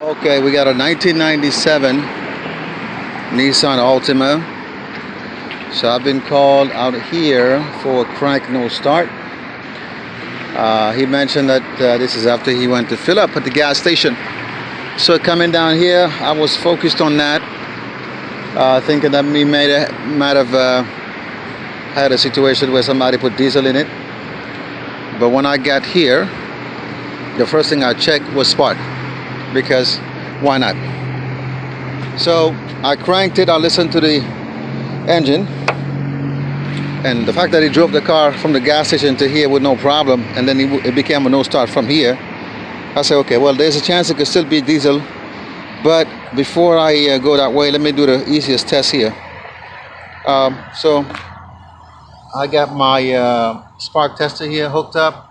Okay, we got a 1997 Nissan Altima. So I've been called out here for a crank no start. He mentioned that this is after he went to fill up at the gas station. So coming down here, I was focused on that, thinking that we might have had a situation where somebody put diesel in it. But when I got here, the first thing I checked was spark, because why not? So I cranked it, I listened to the engine, and the fact that he drove the car from the gas station to here with no problem, and then it became a no start from here, I said, okay, well, there's a chance it could still be diesel. But before I go that way, let me do the easiest test here. So I got my spark tester here hooked up,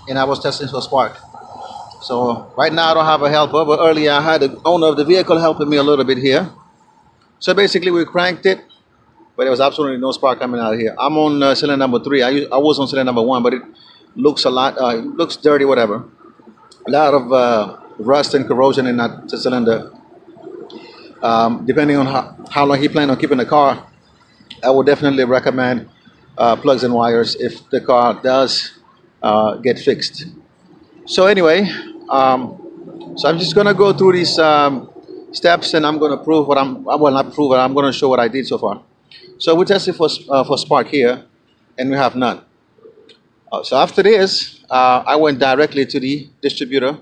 and I was testing for spark. So right now I don't have a helper, but earlier I had the owner of the vehicle helping me a little bit here. So basically we cranked it, but there was absolutely no spark coming out of here. I'm on cylinder number 3. I was on cylinder number 1, but it looks a lot, it looks dirty, whatever. A lot of rust and corrosion in that cylinder. Depending on how long he planned on keeping the car, I would definitely recommend plugs and wires if the car does get fixed. So anyway, so I'm just gonna go through these steps, and I'm gonna prove what not prove it, I'm gonna show what I did so far. So we tested for spark here, and we have none. So after this, I went directly to the distributor.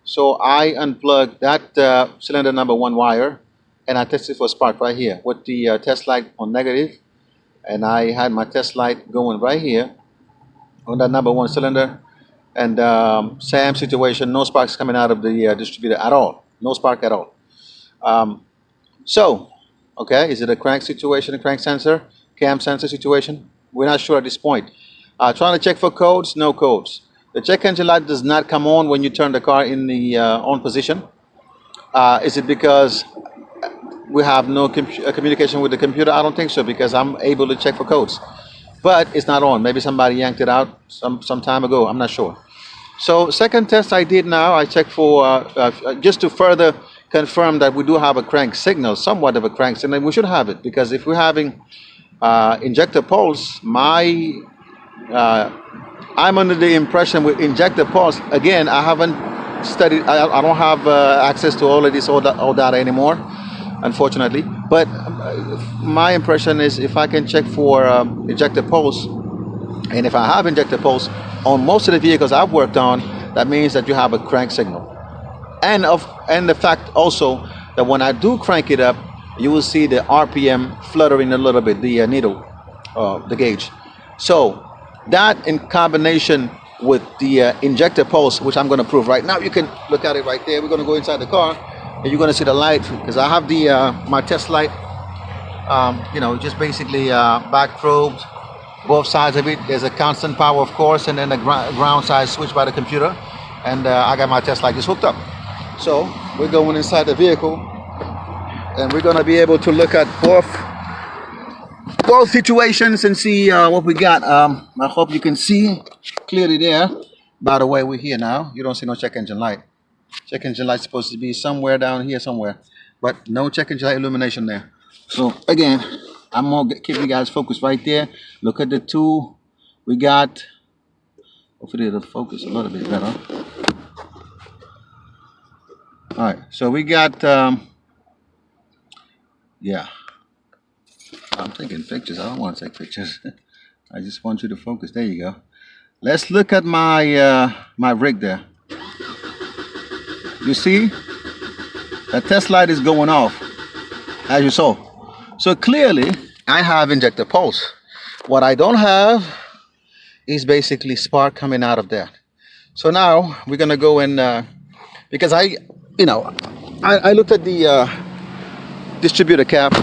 So I unplugged that cylinder number 1 wire, and I tested for spark right here with the test light on negative, and I had my test light going right here on that number 1 cylinder, and same situation, no sparks coming out of the distributor at all, no spark at all. So, okay, is it a crank situation, a crank sensor, cam sensor situation? We're not sure at this point. Trying to check for codes, no codes. The check engine light does not come on when you turn the car in the on position. Is it because we have no communication with the computer? I don't think so, because I'm able to check for codes. But it's not on. Maybe somebody yanked it out some time ago. I'm not sure. So second test I did now, I checked for, just to further confirm that we do have a crank signal, somewhat of a crank signal. We should have it, because if we're having injector pulse, I'm under the impression with injector pulse, again, I haven't studied, I don't have access to all of this old data anymore, unfortunately. But my impression is, if I can check for injector pulse, and if I have injector pulse on most of the vehicles I've worked on, that means that you have a crank signal. And the fact also that when I do crank it up, you will see the RPM fluttering a little bit, the needle, the gauge. So that in combination with the injector pulse, which I'm going to prove right now, you can look at it right there. We're going to go inside the car, and you're going to see the light, because I have the my test light, just basically back probed, both sides of it. There's a constant power, of course, and then a ground side switch by the computer, and I got my test light just hooked up. So we're going inside the vehicle, and we're going to be able to look at both situations and see what we got. I hope you can see clearly there. By the way, we're here now. You don't see no check engine light. Check engine light supposed to be somewhere down here somewhere, but no check engine light illumination there. So again, I'm gonna keep you guys focused right there. Look at the two we got. Hopefully it'll focus a little bit better. All right, so we got yeah, I'm taking pictures. I don't want to take pictures. I just want you to focus. There you go. Let's look at my my rig there. You see, the test light is going off, as you saw. So clearly, I have injector pulse. What I don't have is basically spark coming out of that. So now we're gonna go in, because I looked at the distributor cap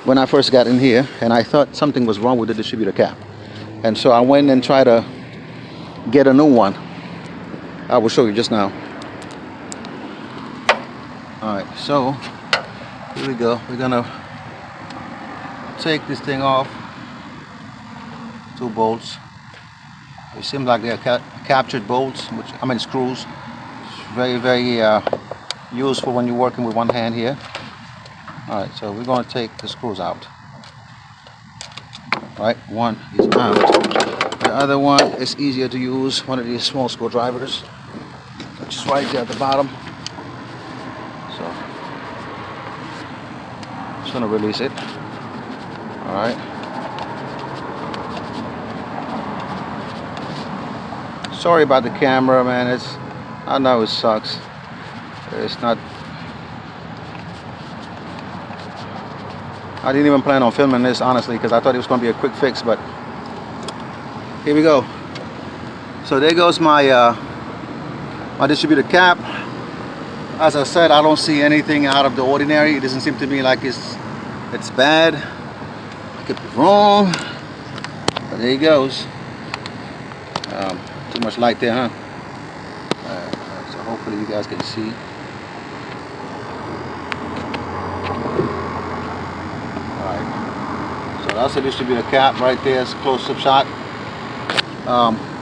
when I first got in here, and I thought something was wrong with the distributor cap, and so I went and tried to get a new one. I will show you just now. All right, so here we go. We're gonna take this thing off. 2 bolts. It seems like they're captured bolts, which I mean screws. Very, very useful when you're working with one hand here. All right, so we're going to take the screws out. All right, one is out. The other one is easier to use. One of these small screwdrivers, which is right there at the bottom. So, just going to release it. All right. Sorry about the camera, man. I know it sucks. It's not. I didn't even plan on filming this, honestly, because I thought it was going to be a quick fix, but here we go. So there goes my my distributor cap. As I said, I don't see anything out of the ordinary. It doesn't seem to me like it's bad. I could be wrong, but there he goes. Too much light there, huh? So hopefully you guys can see. Alright, so that's the distributor cap right there. It's a close-up shot.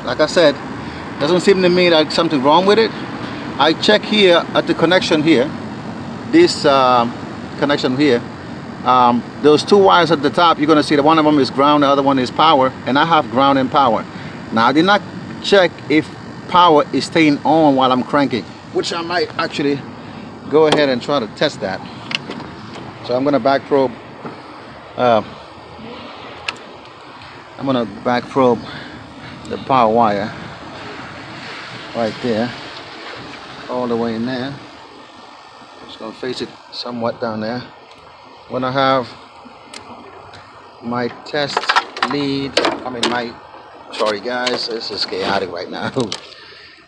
Like I said, doesn't seem to me like something wrong with it. I check here at the connection here, this connection here. Those two wires at the top, you're going to see that one of them is ground, the other one is power, and I have ground and power. Now I did not check if power is staying on while I'm cranking, which I might actually go ahead and try to test that. So I'm going to back probe. I'm going to back probe the power wire right there, all the way in there. Just going to face it somewhat down there. When I have my test lead, sorry guys, this is chaotic right now.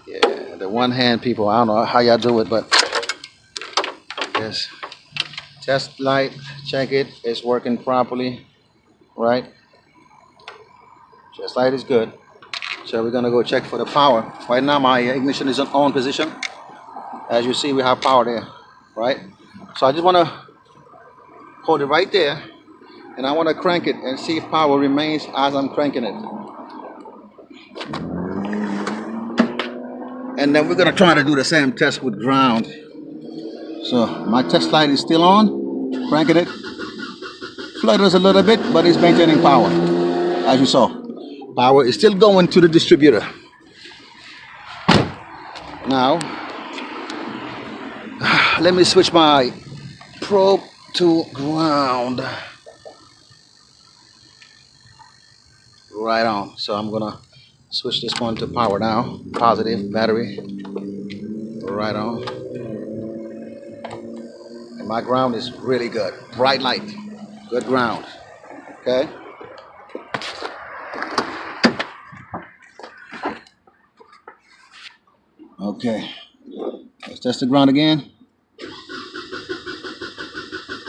Yeah, the one hand people, I don't know how y'all do it, but yes. Test light, check it, it's working properly, right? Test light is good. So we're gonna go check for the power. Right now my ignition is in on position. As you see, we have power there, right? So I just wanna hold it right there, and I wanna crank it and see if power remains as I'm cranking it. And then we're gonna try to do the same test with ground. So my test light is still on, cranking it. Flutters a little bit, but it's maintaining power, as you saw. Power is still going to the distributor. Now, let me switch my probe to ground. Right on. So I'm gonna switch this one to power now. Positive battery. Right on. And my ground is really good. Bright light. Good ground. Okay. Okay. Let's test the ground again.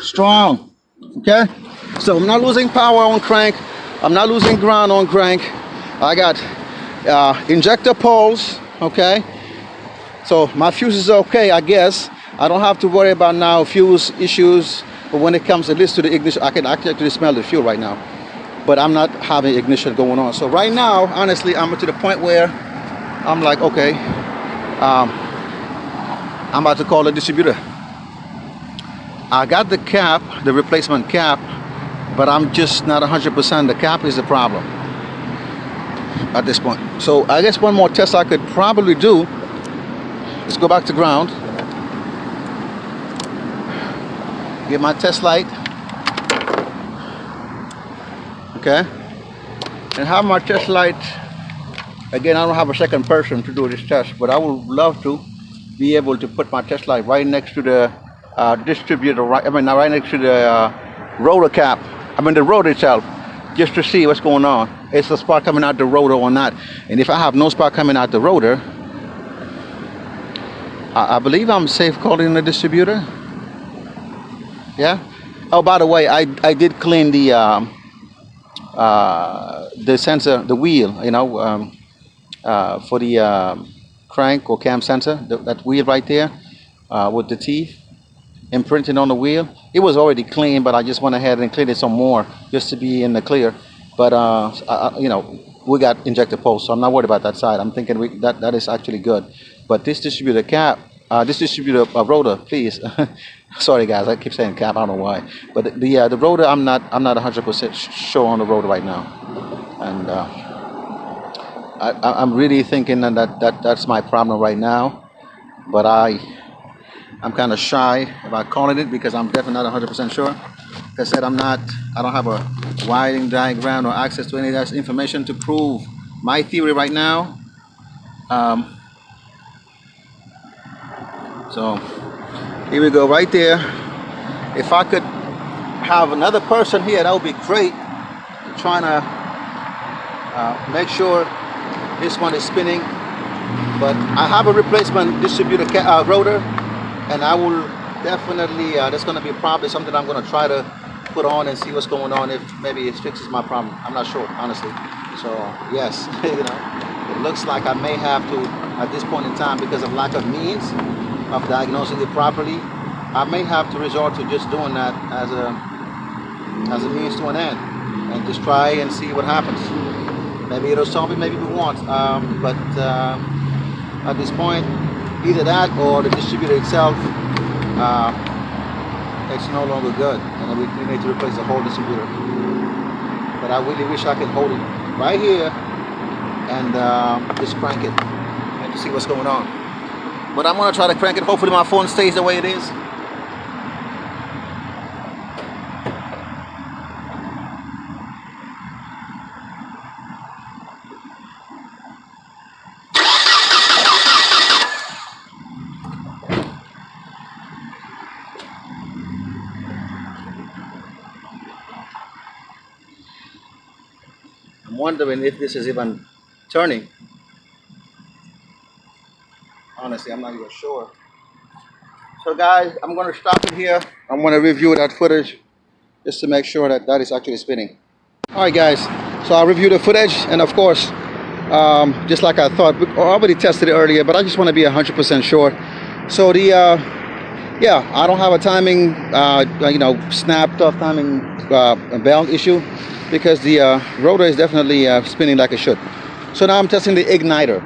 Strong. Okay. So I'm not losing power on crank. I'm not losing ground on crank. I got injector poles. Okay. So my fuse is okay, I guess. I don't have to worry about now fuse issues. But when it comes at least to the ignition, I can actually smell the fuel right now. But I'm not having ignition going on. So right now, honestly, I'm to the point where I'm like, okay, I'm about to call the distributor. I got the cap, the replacement cap, but I'm just not 100%. The cap is the problem at this point. So I guess one more test I could probably do. Let's go back to ground. Get my test light. Okay. And have my test light. Again, I don't have a second person to do this test, but I would love to be able to put my test light right next to the distributor, right next to the rotor cap. The rotor itself, just to see what's going on. Is the spark coming out the rotor or not? And if I have no spark coming out the rotor, I believe I'm safe calling the distributor. Yeah. Oh, by the way, I did clean the sensor, the wheel, for the crank or cam sensor, that wheel right there with the teeth imprinted on the wheel. It was already clean, but I just went ahead and cleaned it some more just to be in the clear. But we got injector pulse, so I'm not worried about that side. I'm thinking that is actually good. But this distributor cap, this distributor rotor, please. Sorry guys, I keep saying cap. I don't know why. But the rotor, I'm not 100% sure on the rotor right now, and I'm really thinking that's my problem right now. But I'm kind of shy about calling it because I'm definitely not 100% sure. Like I said, I don't have a wiring diagram or access to any of that information to prove my theory right now. So here we go, right there. If I could have another person here, that would be great. Trying to make sure this one is spinning. But I have a replacement distributor rotor, and I will definitely, that's going to be probably something I'm going to try to put on and see what's going on, if maybe it fixes my problem. I'm not sure, honestly. So yes, you know, it looks like I may have to, at this point in time, because of lack of means of diagnosing it properly, I may have to resort to just doing that as a means to an end, and just try and see what happens. Maybe it'll solve it, maybe it won't. But at this point, either that or the distributor itself, it's no longer good, and we need to replace the whole distributor. But I really wish I could hold it right here and just crank it and to see what's going on. But I'm gonna try to crank it. Hopefully my phone stays the way it is. I'm wondering if this is even turning. Honestly, I'm not even sure. So guys, I'm going to stop it here. I'm going to review that footage just to make sure that that is actually spinning. Alright guys, so I reviewed the footage, and of course, just like I thought, we already tested it earlier, but I just want to be 100% sure. So the, yeah, I don't have a timing, you know, snapped off timing belt issue, because the rotor is definitely spinning like it should. So now I'm testing the igniter.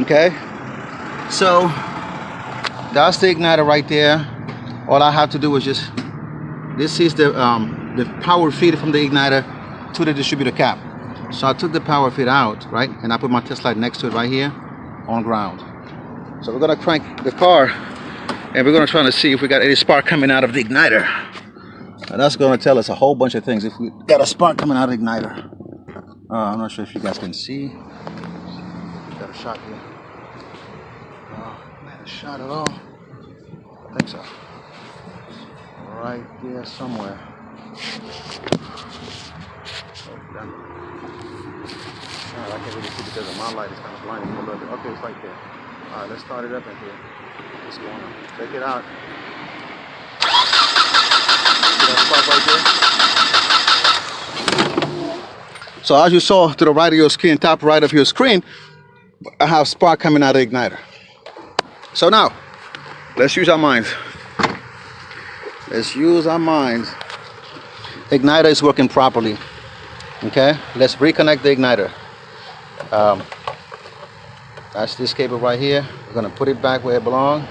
Okay, so that's the igniter right there. All I have to do is just, this is the power feed from the igniter to the distributor cap. So I took the power feed out, right, and I put my test light next to it right here on ground. So we're gonna crank the car, and we're gonna try to see if we got any spark coming out of the igniter. And that's going to tell us a whole bunch of things if we got a spark coming out of the igniter. I'm not sure if you guys can see. Got a shot here. Not a shot at all. I think so. Right there somewhere. I can't really see because of my light is kind of blinding me a little bit. Okay, it's right there. Alright, let's start it up in here. What's going on? Check it out. So as you saw to the right of your screen, top right of your screen, I have spark coming out of the igniter. So now, let's use our minds. Let's use our minds. Igniter is working properly. Okay, let's reconnect the igniter. That's this cable right here. We're gonna put it back where it belongs.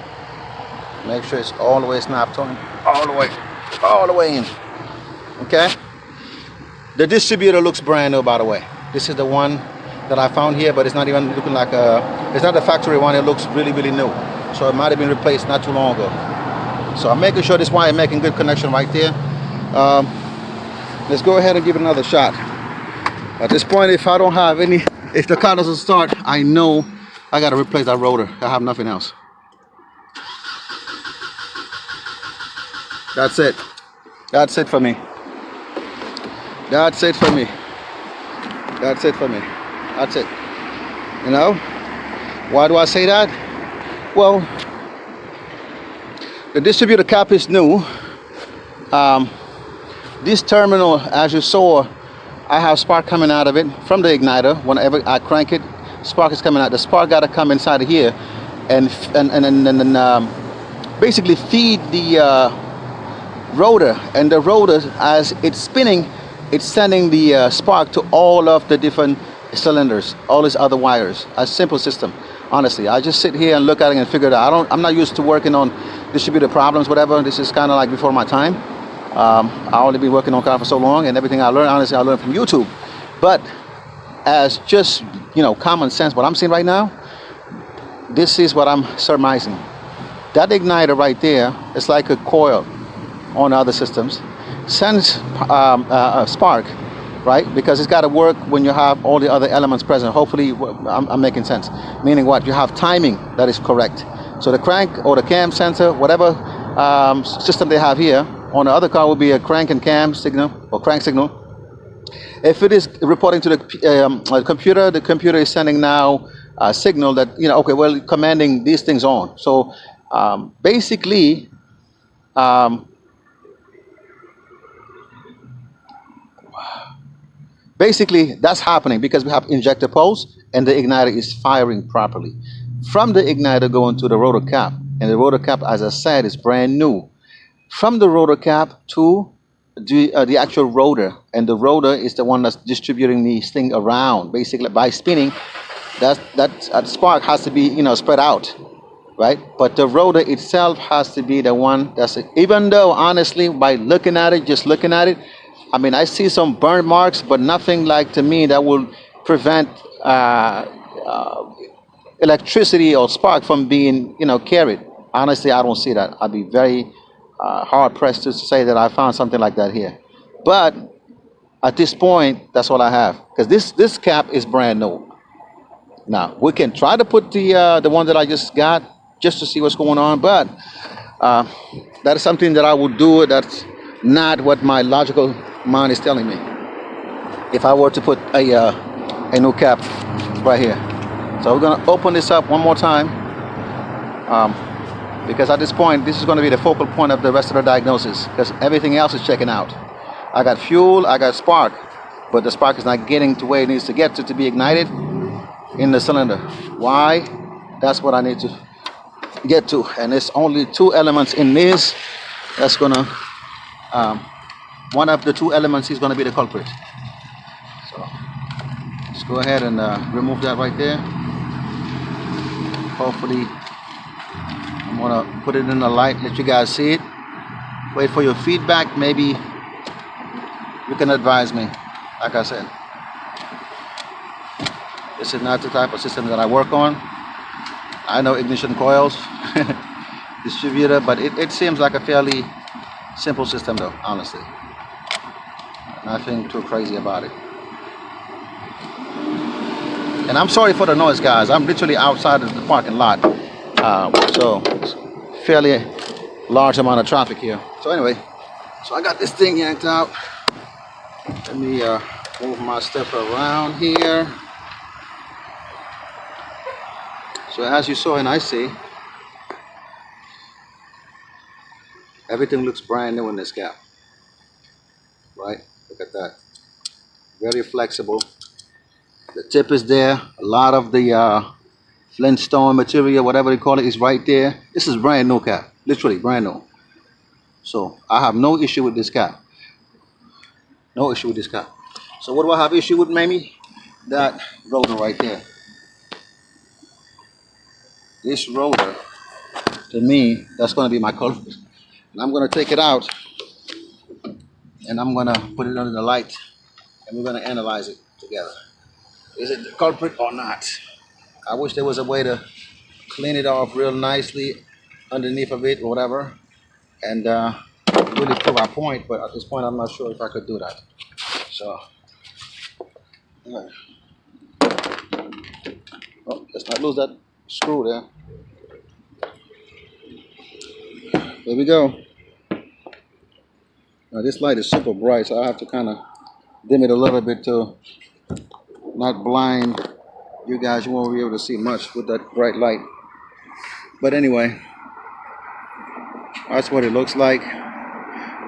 Make sure it's all the way snapped on, all the way in. Okay, the distributor looks brand new, by the way. This is the one that I found here, but it's not even looking like it's not the factory one. It looks really new, so it might have been replaced not too long ago. So I'm making sure this wire making good connection right there. Let's go ahead and give it another shot. At this point, if I don't have any, if the car doesn't start, I know I got to replace that rotor. I have nothing else. That's it. That's it for me. That's it for me. That's it for me. That's it. You know? Why do I say that? Well, the distributor cap is new. This terminal, as you saw, I have spark coming out of it from the igniter. Whenever I crank it, spark is coming out. The spark got to come inside of here and basically feed the rotor, and the rotor, as it's spinning, it's sending the spark to all of the different cylinders, all these other wires. A simple system. Honestly, I just sit here and look at it and figure it out. I'm not used to working on distributor problems, whatever. This is kind of like before my time. I only been working on cars for so long, and everything I learned, honestly, I learned from YouTube. But as just, common sense, what I'm seeing right now, this is what I'm surmising. That igniter right there is like a coil on other systems. Sends a spark, right? Because it's got to work when you have all the other elements present. Hopefully, I'm making sense. Meaning what? You have timing that is correct. So the crank or the cam sensor, whatever system they have here, on the other car will be a crank and cam signal or crank signal. If it is reporting to the computer is sending now a signal that, okay, well, commanding these things on. So basically, that's happening because we have injector pulse and the igniter is firing properly. From the igniter going to the rotor cap, and the rotor cap, as I said, is brand new. From the rotor cap to the actual rotor, and the rotor is the one that's distributing these thing around. Basically, by spinning, that spark has to be spread out, right? But the rotor itself has to be the one that's it. Even though honestly, by looking at it, just looking at it, I mean, I see some burn marks, but nothing like to me that will prevent electricity or spark from being carried. Honestly, I don't see that. I'd be very hard pressed to say that I found something like that here. But at this point, that's all I have, because this cap is brand new. Now we can try to put the one that I just got just to see what's going on, but that is something that I would do. That's not what my logical mind is telling me. If I were to put a new cap right here, so we're gonna open this up one more time. Because at this point, this is going to be the focal point of the rest of the diagnosis, because everything else is checking out. I got fuel, I got spark, but the spark is not getting to where it needs to get to be ignited in the cylinder. Why? That's what I need to get to. And there's only two elements in this. That's going to, one of the two elements is going to be the culprit. So let's go ahead and remove that right there. Hopefully, I'm gonna put it in the light, let you guys see it. Wait for your feedback. Maybe you can advise me. Like I said, this is not the type of system that I work on. I know ignition coils, distributor, but it seems like a fairly simple system though, honestly. Nothing too crazy about it. And I'm sorry for the noise, guys. I'm literally outside of the parking lot. So it's fairly large amount of traffic here. So anyway, so I got this thing yanked out. Let me move my stuff around here. So as you saw and I see, everything looks brand new in this cap. Right? Look at that. Very flexible. The tip is there. A lot of the Flintstone material, whatever they call it, is right there. This is brand new cap, literally brand new. So I have no issue with this cap. No issue with this cap. So what do I have issue with, maybe? That rotor right there. This rotor, to me, that's going to be my culprit. And I'm going to take it out and I'm going to put it under the light and we're going to analyze it together. Is it the culprit or not? I wish there was a way to clean it off real nicely underneath of it or whatever and really prove our point, but at this point I'm not sure if I could do that. So, oh, let's not lose that screw there. There we go. Now this light is super bright, so I have to kind of dim it a little bit to not blind you guys. You won't be able to see much with that bright light. But anyway, that's what it looks like.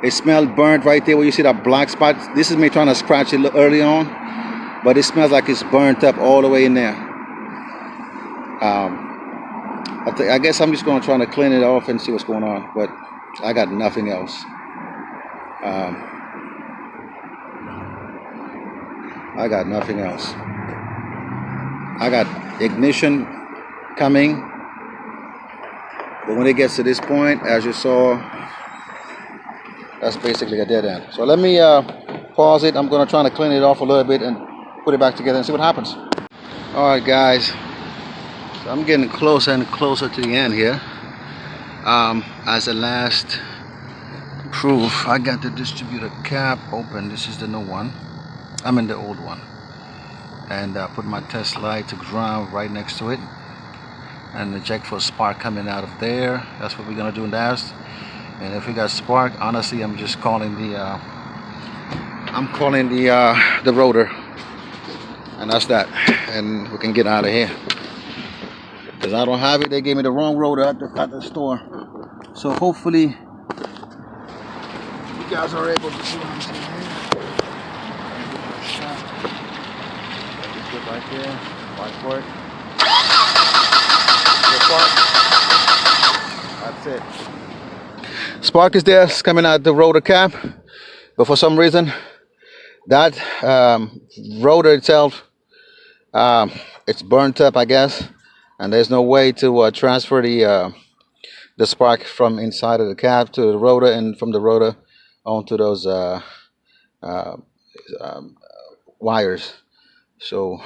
It smelled burnt right there where you see that black spot. This is me trying to scratch it early on, but it smells like it's burnt up all the way in there. I guess I'm just going to try to clean it off and see what's going on, but I got nothing else. I got nothing else. I got ignition coming, but when it gets to this point, as you saw, that's basically a dead end. So let me pause it. I'm going to try to clean it off a little bit and put it back together and see what happens. All right, guys. So I'm getting closer and closer to the end here. As a last proof, I got the distributor cap open. This is the new one. I'm in the old one. And put my test light to ground right next to it. And check for spark coming out of there. That's what we're going to do next. And if we got spark, honestly, I'm just calling the the rotor, and that's that, and we can get out of here because I don't have it. They gave me the wrong rotor at the store, so hopefully you guys are able to see what I'm saying here. Good right there. Watch for it. That's it. Spark is there. It's coming out the rotor cap, but for some reason that rotor itself, it's burnt up, I guess, and there's no way to transfer the spark from inside of the cap to the rotor, and from the rotor onto those wires. So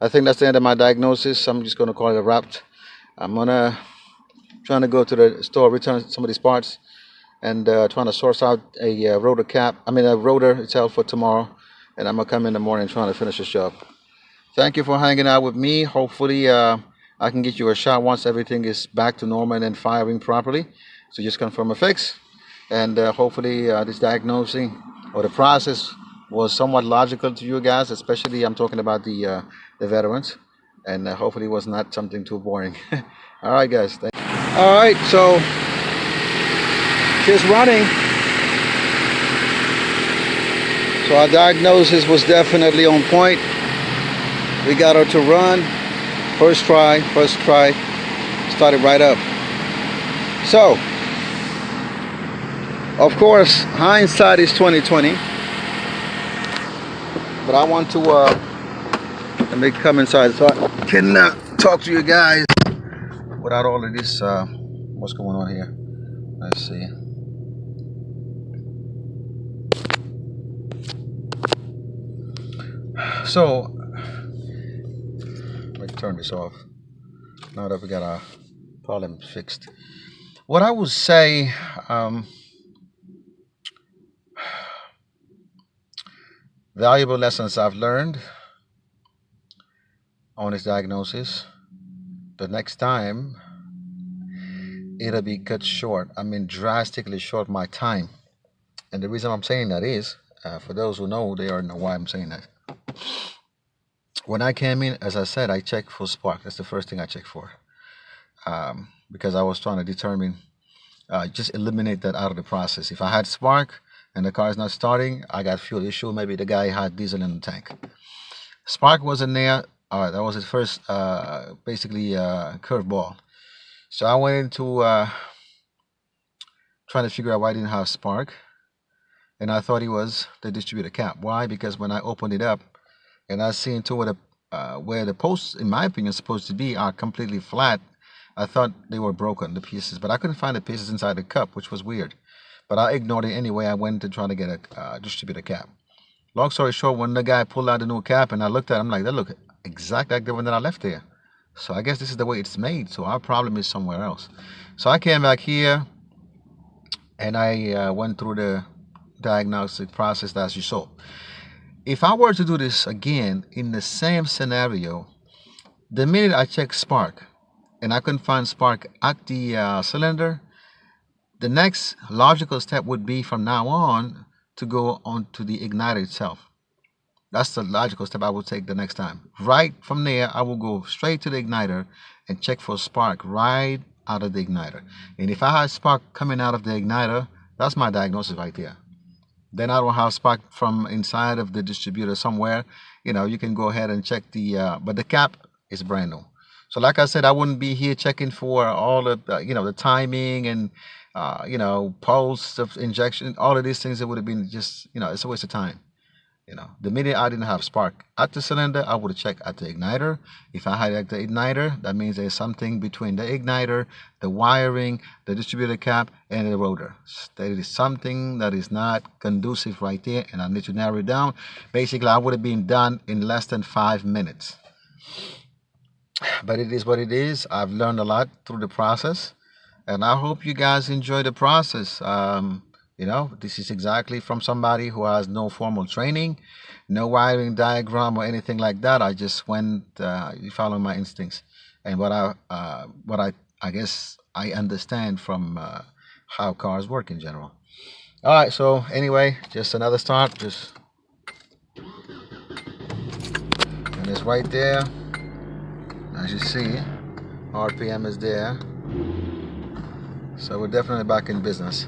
I think that's the end of my diagnosis. I'm just going to call it a wrap. I'm trying to go to the store, return some of these parts, and trying to source out a rotor cap. I mean a rotor itself for tomorrow, and I'm gonna come in the morning trying to finish this job. Thank you for hanging out with me. Hopefully I can get you a shot once everything is back to normal and firing properly. So just confirm a fix, and hopefully this diagnosing or the process was somewhat logical to you guys, especially I'm talking about the veterans, and hopefully it was not something too boring. All right, guys. All right, so she's running. So our diagnosis was definitely on point. We got her to run. First try, started right up. So, of course, hindsight is 2020. But I want to let me come inside so I can talk to you guys without all of this. What's going on here? Let's see. So let me turn this off now that we got our problem fixed. What I would say, valuable lessons I've learned on this diagnosis. The next time it'll be cut short. I mean drastically short my time. And the reason I'm saying that is, for those who know, they already know why I'm saying that. When I came in, as I said, I checked for spark. That's the first thing I checked for, because I was trying to determine, just eliminate that out of the process. If I had spark and the car is not starting, I got fuel issue. Maybe the guy had diesel in the tank. Spark wasn't there. That was his first, basically, curveball. So I went into trying to figure out why I didn't have spark, and I thought it was the distributor cap. Why? Because when I opened it up and I seen to where the posts, in my opinion, supposed to be are completely flat, I thought they were broken, the pieces, but I couldn't find the pieces inside the cup, which was weird. But I ignored it anyway. I went to try to get a distributor cap. Long story short, when the guy pulled out the new cap and I looked at it, I'm like, that look exactly like the one that I left there. So I guess this is the way it's made. So our problem is somewhere else. So I came back here and I went through the diagnostic process as you saw. If I were to do this again in the same scenario, the minute I check spark and I couldn't find spark at the cylinder, the next logical step would be from now on to go on to the igniter itself. That's the logical step I will take the next time. Right from there, I will go straight to the igniter and check for spark right out of the igniter. And if I had spark coming out of the igniter, that's my diagnosis right there. Then I don't have spark from inside of the distributor somewhere. You know, you can go ahead and check the, but the cap is brand new. So like I said, I wouldn't be here checking for all of the, the timing and, pulse of injection, all of these things. It would have been just, it's a waste of time. The minute I didn't have spark at the cylinder, I would check at the igniter. If I had at the igniter, that means there's something between the igniter, the wiring, the distributor cap, and the rotor. There is something that is not conducive right there, and I need to narrow it down. Basically, I would have been done in less than 5 minutes. But it is what it is. I've learned a lot through the process, and I hope you guys enjoy the process. This is exactly from somebody who has no formal training, no wiring diagram or anything like that. I just went following my instincts and what I guess I understand from how cars work in general. All right, so anyway, just another start. And it's right there. As you see, RPM is there. So we're definitely back in business.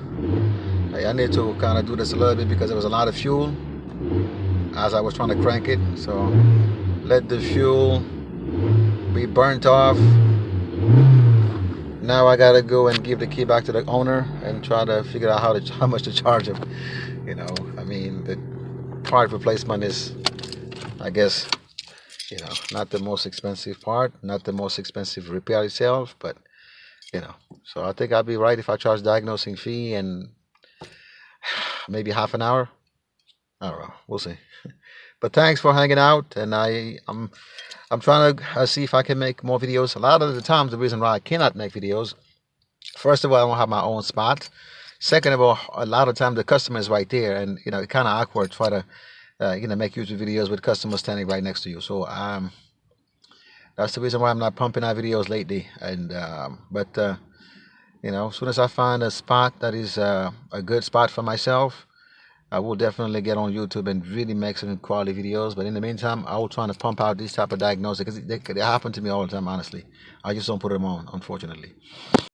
I need to kind of do this a little bit because there was a lot of fuel as I was trying to crank it. So let the fuel be burnt off. Now I gotta go and give the key back to the owner and try to figure out how much to charge him. The part replacement is, I guess, not the most expensive part, not the most expensive repair itself, but so I think I'll be right if I charge diagnosing fee and maybe half an hour. I don't know. We'll see. But thanks for hanging out, and I'm trying to see if I can make more videos. A lot of the times, the reason why I cannot make videos, first of all, I don't have my own spot. Second of all, a lot of times the customer is right there, and it's kind of awkward to try to make YouTube videos with customers standing right next to you. So that's the reason why I'm not pumping out videos lately. And as soon as I find a spot that is a good spot for myself, I will definitely get on YouTube and really make some quality videos. But in the meantime, I will try to pump out these type of diagnoses because they happen to me all the time, honestly. I just don't put them on, unfortunately.